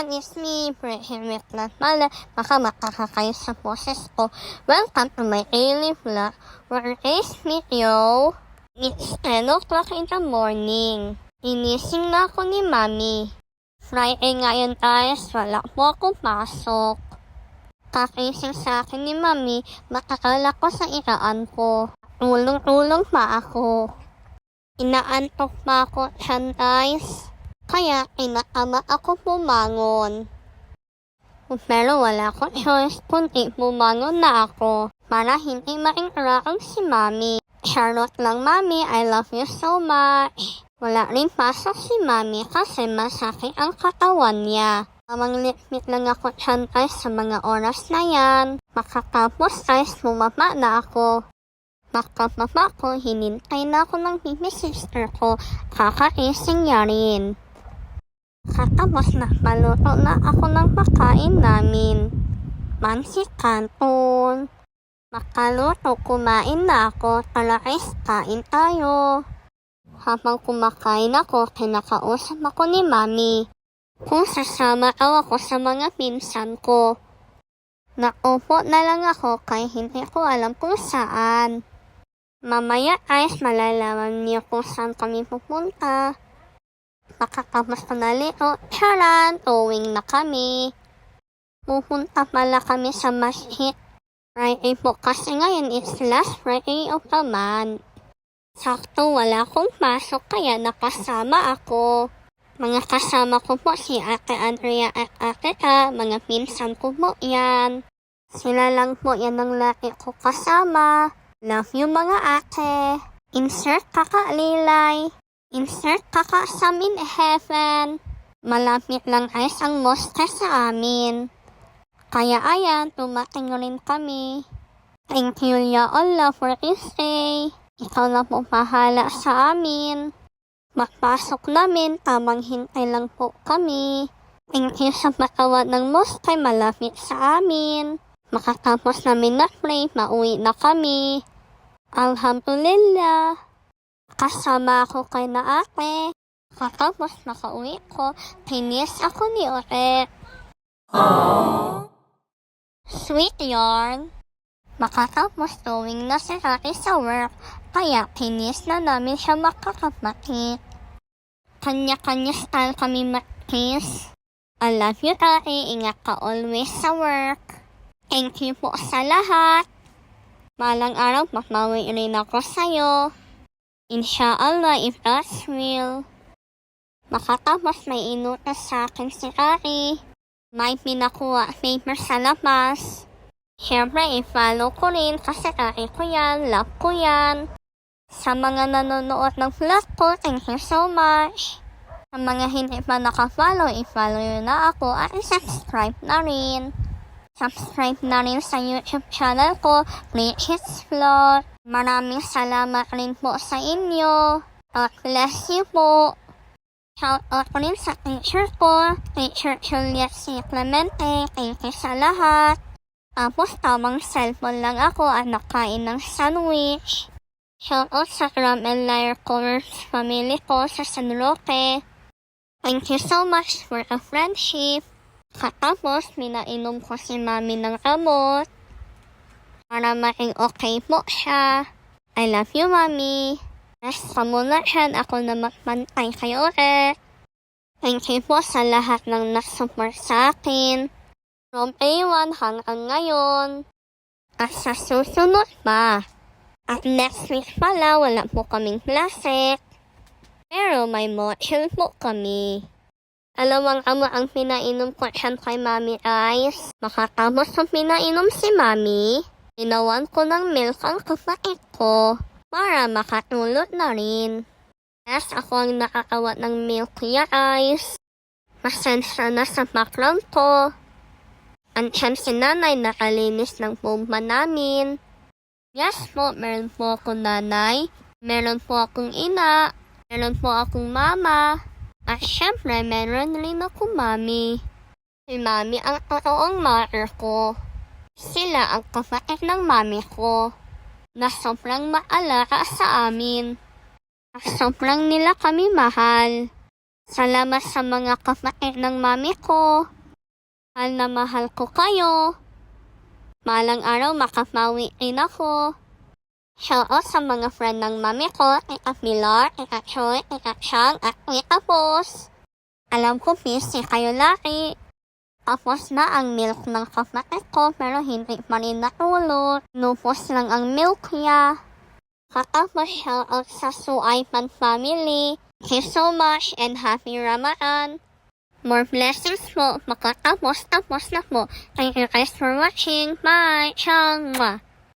everyone, it's me, Brehimik Latmala. Baka makakakayo sa boses ko. Welcome to my daily vlog, where today's video, it's 10 o'clock in the morning. Inising na ako ni Mami. Friday ngayon guys, wala po akong pasok. Kakising sa akin ni Mami, makakala ko sa iraan ko. Tulong-tulong pa ako. Inaantok pa ako dyan guys. Kaya kinakama ako bumangon. Pero wala akong choice kundi bumangon na ako para hindi maingaraang si Mami. Charlotte lang Mami, I love you so much. Wala rin pasok si Mami kasi masakit ang katawan niya. Tamang litmit lang ako dyan guys sa mga oras na yan. Makatapos guys bumaba na ako. Makababa ko, hinintay na ako ng baby sister ko. Kakaising niya rin. Katapos na paluto na ako ng pagkain namin. Mansi kanton. Makaluto, kumain na ako. Tara guys, kain tayo. Habang kumakain ako, kinakausap ako ni Mami. Kung sasama daw ako sa mga pinsan ko. Naupo na lang ako kaya hindi ko alam kung saan. Mamaya guys, malalaman niyo kung saan kami pupunta. Makatapos ko na lito, charan, towing na kami. Pupunta pala kami sa masjid. Friday po kasi ngayon is last Friday of the month. Sakto wala akong pasok kaya nakasama ako. Mga kasama ko po si Ate Andrea at Ate Ta, mga pinsan ko po yan. Sila lang po yan ang laki ko kasama. Love you mga ate. Insert kaka Lilay. Insert kaka Samin Heaven. Malapit lang guys ang mosque sa amin. Kaya ayan, tumating rin kami. Thank you ya Allah for this day. Ikaw na po pahala sa amin. Magpasok namin, tamang hintay lang po kami. Thank you sa patawad ng mosque malapit sa amin. Makatapos namin na pray, mauwi na kami. Alhamdulillah. Kasama ako kay na ate. Katapos nakauwi ko, kinis ako ni Oret. Sweet yarn. Makatapos tuwing na si ate sa work, kaya kinis na namin siya makakapatid. Kanya-kanya style kami makinis. I love you ate, ingat ka always sa work. Thank you po sa lahat. Malang araw, mamawi rin ako sa'yo. Insha'Allah, if that's real. Makatapos may inutos sa akin si Ari. May pinakuha paper sa labas. Siyempre, i-follow ko rin kasi Ari ko yan, love ko yan. Sa mga nanonood ng vlog ko, thank you so much. Sa mga hindi pa naka-follow, i-follow yun na ako at i-subscribe na rin. Subscribe na rin sa YouTube channel ko, Bridget's Vlog. Maraming salamat rin po sa inyo. God bless you po. Shout out rin sa teacher ko, Teacher Juliet C. Clemente. Thank you sa lahat. Tapos tamang cellphone lang ako at nakain ng sandwich. Shout out sa Gram and Lyre Commerce family ko sa San Roque. Thank you so much for the friendship. Katapos, minainom ko si Mami ng gamot para maging okay po siya. I love you, Mami. Rest ka muna dyan, ako na magpantay kayo ulit. Thank you po sa lahat ng nag-support sa akin. From A1 hanggang ngayon. At sa susunod pa. At next week pala, wala po kaming klase. Pero may module po kami. Dalawang ama ang pinainom ko dyan kay Mami Ice. Makatapos ang pinainom si Mami, inawan ko ng milk ang kapatid ko para makatulot na rin. Yes, ako ang nakakawat ng milk ya Ice. Masensya na sa background ko. Andyan si nanay nakalinis ng bomba namin. Yes po, meron po akong nanay. Meron po akong ina. Meron po akong mama. At syempre, meron rin ako Mami. Si Mami ang totoong mother ko. Sila ang kapatid ng Mami ko, na sobrang maalaga sa amin. At sobrang nila kami mahal. Salamat sa mga kapatid ng mami ko. Mahal na mahal ko kayo. Malang araw makapawi rin ako. Shoutout sa mga friend ng mami ko, Tita Pilar, Tita Choy, Tita Chang, at Tita Pos. Alam ko busy kayo laki. Tapos na ang milk ng kapatid ko pero hindi pa rin natulog. Nupos lang ang milk niya. Katapos shoutout sa Suaypan family. Thank you so much and happy Ramadan. More blessings po. Makatapos-tapos na po. Thank you guys for watching. Bye! Ciao! Mwah!